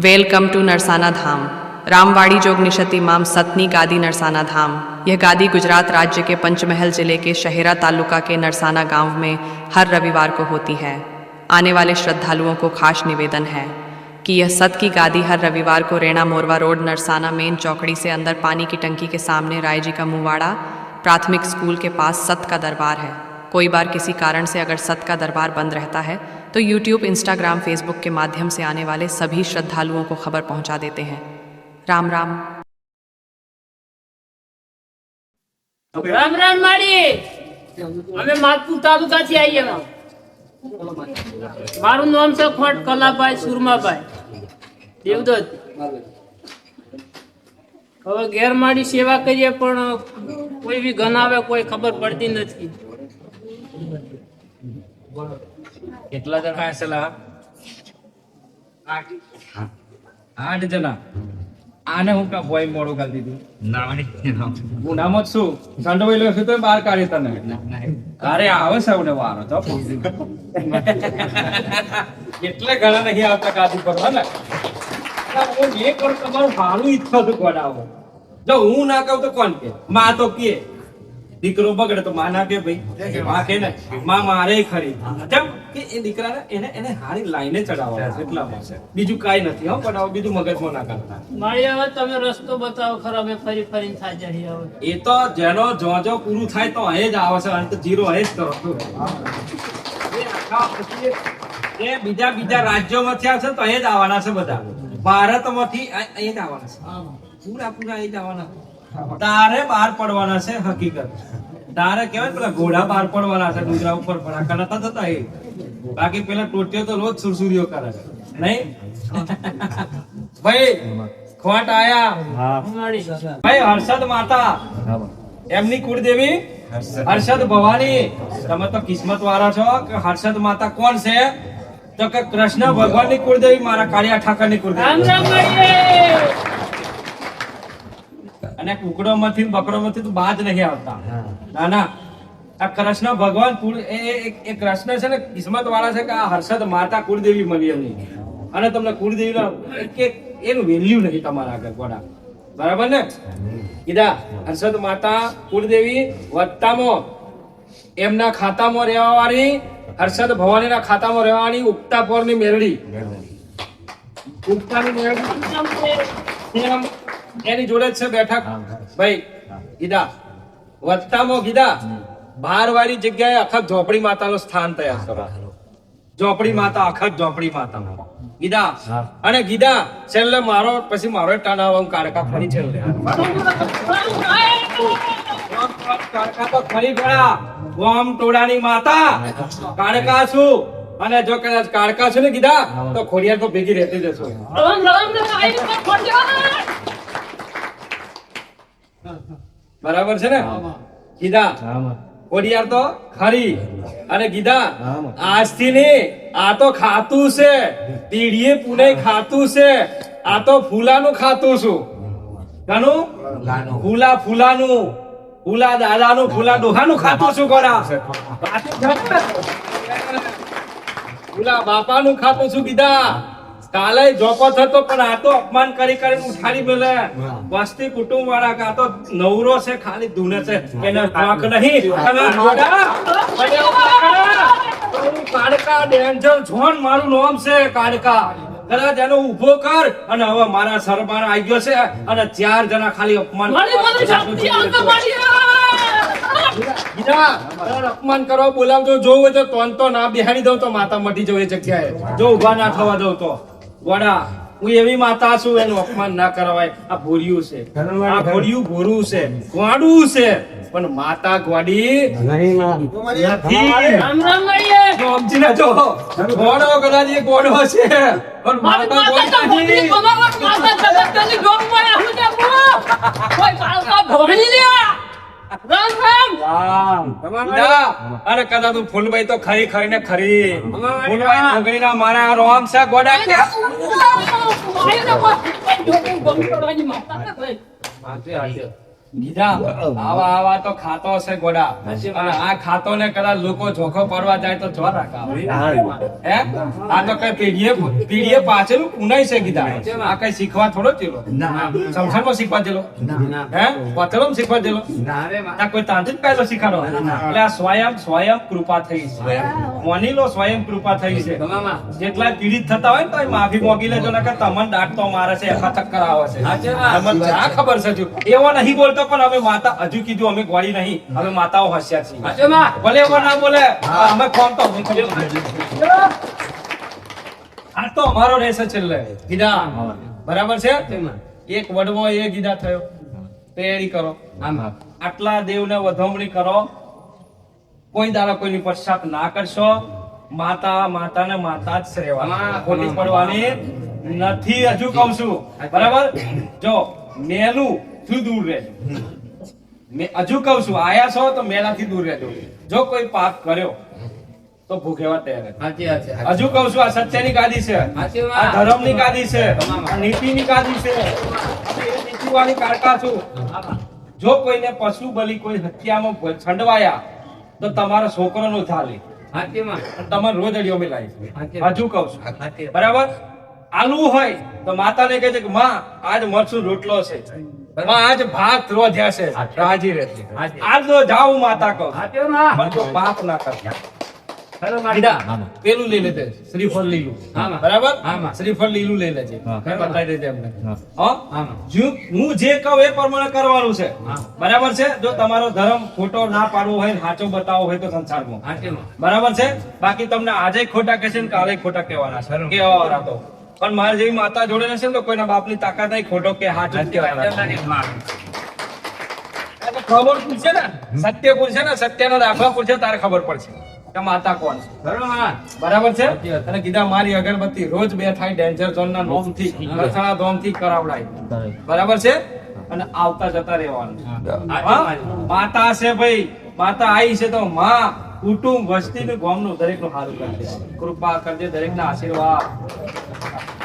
Welcome to Narsana धाम। रामवाड़ी जोग निशति माम सतनी गादी नरसाना धाम। यह गादी गुजरात राज्य के पंचमहल जिले के शहेरा तालुका के नरसाना गांव में हर रविवार को होती है। आने वाले श्रद्धालुओं को खास निवेदन है कि यह सत की गादी हर रविवार को रेणा मोरवा रोड नरसाना मेन चौकड़ी से अंदर पानी की टंकी के सामने राय जी का मुवाड़ा प्राथमिक स्कूल के पास सत का दरबार है। कोई बार किसी कारण से अगर सत का दरबार बंद रहता है तो यूट्यूब, इंस्टाग्राम, फेसबुक के माध्यम से आने वाले सभी श्रद्धालुओं को खबर पहुंचा देते हैं। राम राम। राम राम माड़ी અમે માલપુર તાલુકાથી આવીએ મારું નામ છે ખોટ કલાભાઈ સુરમાભાઈ દેવદત્ત। હવે ગેરમાડી સેવા કરીએ પણ કોઈ બી ગણાવે કોઈ ખબર પડતી નથી। કેટલા જણા હશેલા? 8 જણા। આને હું કા બોય મોડું કરી દીધું? ગુનામાં શું સંડોવેલો છે તો બહાર કાઢે તને અરે આવે સૌને વારો તો એટલે ઘણા નહીં આવતા કાદી પર ને હું એ કરું તમારું ભાડું ઈચ્છો તો ગોડાવો જો હું ના કહું તો કોણ કે માં તો કે દીકરો બગડે તો માં ના કે ભાઈ માં કે ને માં મારે ખરી કેમ કે એ દીકરાને એને હારી લાઈને ચડાવવા છે એટલામાં છે બીજું કાઈ નથી હો પડાવો બીજું મગજમાં ના કરતા મારી હવે તમે રસ્તો બતાવો ખરા અમે ફરી ફરીને થાજા છીએ હવે એ તો જેનો જો પૂરું થાય તો અહીં જ આવે છે અંત જીરો અહીં જ કરો એ બીજા રાજ્યોમાંથી આવશે તો અહીં જ આવવાના છે બધા ભારતમાંથી અહીં જ આવવાના છે પૂરા અહીં જ આવવાના તારે બહાર પડવાના છે હકીકત તારે કેવાય પેલા ઘોડા બહાર પડવાના છે ડુંગરા ઉપર ભડાકા નતા થતા એ બાકી પેલા ટોટીઓ તો રોજ સુરસુરીઓ કરે છે નહીં ભાઈ ખોટ આયા ભાઈ હર્ષદ માતા એમની કુળદેવી હર્ષદ ભવાની તમે તો કિસ્મત વાળા છો કે હર્ષદ માતા કોણ છે તો કે કૃષ્ણ ભગવાનની કુળદેવી મારા કાળિયા ઠાકરની કુળદેવી અને કુકડો માંથી બકડો માંથી તો બાદ નહીં આવતા ના ના આ કૃષ્ણ ભગવાન એ કૃષ્ણ છે ને કિસ્મત વાળા છે કે આ હર્ષદ માતા કુળદેવી મળી એમની અને તમને કુળદેવી એનું વેલ્યુ નહીં તમારા આગળ ગોડા બરાબર ને કીધા હર્ષદ માતા કુળદેવી વત્તામાં એમના ખાતામાં રહેવા વાળી હર્ષદ ભવાનીના ખાતામાં રહેવાની ઉક્તાપોરની મેરડી ઉક્તાની મેરડી એની જોડે જ છે બેઠક ભાઈ ગીધા વત્તામાં ગીધા બહાર વાળી જગ્યાએ અખત ઝોપડી માતાનું સ્થાન તૈયાર કરો ઝોપડી માતા અખત ઝોપડી માતા ગીધા અને ગીધા છેલ્લે મારો પછી મારો ટાણાવા કારકા ફરી છેલ્લે કારકા તો ફરી ગળા ગોમ ટોડાની માતા કારકા છું અને જો કદાચ કારકા છું ને ગીધા તો ખોડિયાર તો ભેગી રહેતી જશો બરાબર છે ને ગીધા ખોડિયાર તો ખરી અને ગીધા આજથી ને આ તો ખાતું છે પીડીએ પુણે ખાતું છે આ તો ફૂલાનું ખાતું છું કાનું ફૂલાનું ફૂલા દાદાનું ફૂલા ડોહાનું ખાતું છું ગોરા ફૂલા બાપાનું ખાતું છું ગીધા કાલે જોકો થતો પણ આ તો અપમાન કરી કરીને ઉઠાડી મેલે વસ્તી કુટુંબ વાળા કા તો નવરો છે ખાલી ધૂને છે એને વાંક નહીં કાડકા ડેન્જર ઝોન મારું નામ છે કાડકા કદાચ એનો ઉભો કર અને હવે મારા સરબાર આવી ગયો છે અને 4 જણા ખાલી અપમાન અપમાન કરવા બોલાવજો જોવું હોય તો તોન તો ના બેહાડી દઉં તો માતા મટી જવું એ જગ્યાએ જો ઉભા ના થવા દઉં તો વડા હું એવી માતા છું એનું અપમાન ના કરવાય આ ભોરિયું છે આ ભોરિયું ભોરું છે ગોડું છે પણ માતા ગોડી સમજીને જો ગોડો કદાચ એ ગોડો છે પણ માતા ગોડી અરે કદાચ તું ફૂલભાઈ તો ખરી ખરી ને ખરી ફૂલભાઈ નગરી ના મારા રોમ છે ગોડા બીજા આવા તો ખાતો હશે ગોડા અને આ ખાતો ને કદાચ લોકો જોખો પડવા જાય તો જો રાખા હે આ તો કઈ પેઢીએ પાછળ ઉનાઈ છે કીધા આ કઈ શીખવા થોડો ચેલો સંસારમાં શીખવા ચેલો હે પથલમ શીખવા ચેલો આ કોઈ તાંત્રિક કાયદો શીખાડો એટલે આ સ્વયં કૃપા થઈ છે મોની લો સ્વયં કૃપા થઈ છે જેટલા પીડિત થતા હોય ને તો માફી મોગી લેજો ને કે તમને દાટ તો મારે છે એકા ચક્કર આવે છે તમને જા ખબર છે જો એવો નહીં બોલતો પણ અમે માતા હજુ કીધું અમે ગોળી નહીં અમે માતાઓ હોશિયાર છીએ ભલે એવો ના બોલે અમે કોમ તો આ તો અમારો રહેશે છેલ્લે ગીધા બરાબર છે એક વડવો એ ગીધા થયો તૈયારી કરો આટલા દેવને વધામણી કરો કોઈ દાડા કોઈની પશ્ચાત ના કરશો માતાને માતા જ રહેવા ખોટી પડવાની નથી હજુ કહું છું બરાબર જો મેલું થી દૂર રહેજો હજુ કહું છું આયા છો તો મેલાથી દૂર રહેજો જો કોઈ પાપ કર્યો તો ભૂખેવા તૈયાર હજુ કહું છું આ સત્યની ગાદી છે આ ધર્મની ગાદી છે આ નીતિની ગાદી છે એ નીતિવાળી કારકા છું જો કોઈને પશુ બલિ કોઈ હત્યામાં છંડવાયા તો તમારો છોકરાનો થાલી તમારે રોજ અડીઓ મિલાય હજુ કહું છું બરાબર આલુ હોય તો માતાને કહે છે કે માં આજ મરચું રોટલો છે માં આજ ભાત રોધ્યા છે રાજી રહેતી આજ તો જાઉં માતા કહું પણ જો પાપ ના કરતા પેલું લઈ લેજે શ્રીફળ લીલું બરાબર શ્રીફળ લીલું લઈ લેજે બતાવી દેજે અમને હું જે કહું એ પ્રમાણે કરવાનું છે બરાબર છે જો તમારો ધર્મ ખોટો ના પાડવો હોય સાચો બતાવવો હોય તો સંસારમાં બરાબર છે બાકી તમને આજે ખોટા કહેશે ને કાલે ખોટા કહેવાના છે કેવા રાતો પણ મારી જેવી માતા જોડે હશે ને તો કોઈના બાપની તાકાત નહીં ખોટો કે સાચું કહેવાના ખબર પૂછશે ને સત્ય પૂછશે ને સત્યનો દાખલા પૂછશે તારે ખબર પડશે કે માતા કોણ છે બરાબર છે અને કીધા મારી અગરબત્તી રોજ બે થાય ડેન્જર ઝોન ના નોમ થી રસણા ધોમ થી કરાવડાય બરાબર છે અને આવતા જતા રહેવાનું માતા છે ભાઈ માતા આવી છે તો માં કુટુંબ વસ્તી નું ગામ નું દરેક નું સારું કરજે કૃપા કરજે દરેક ના આશીર્વાદ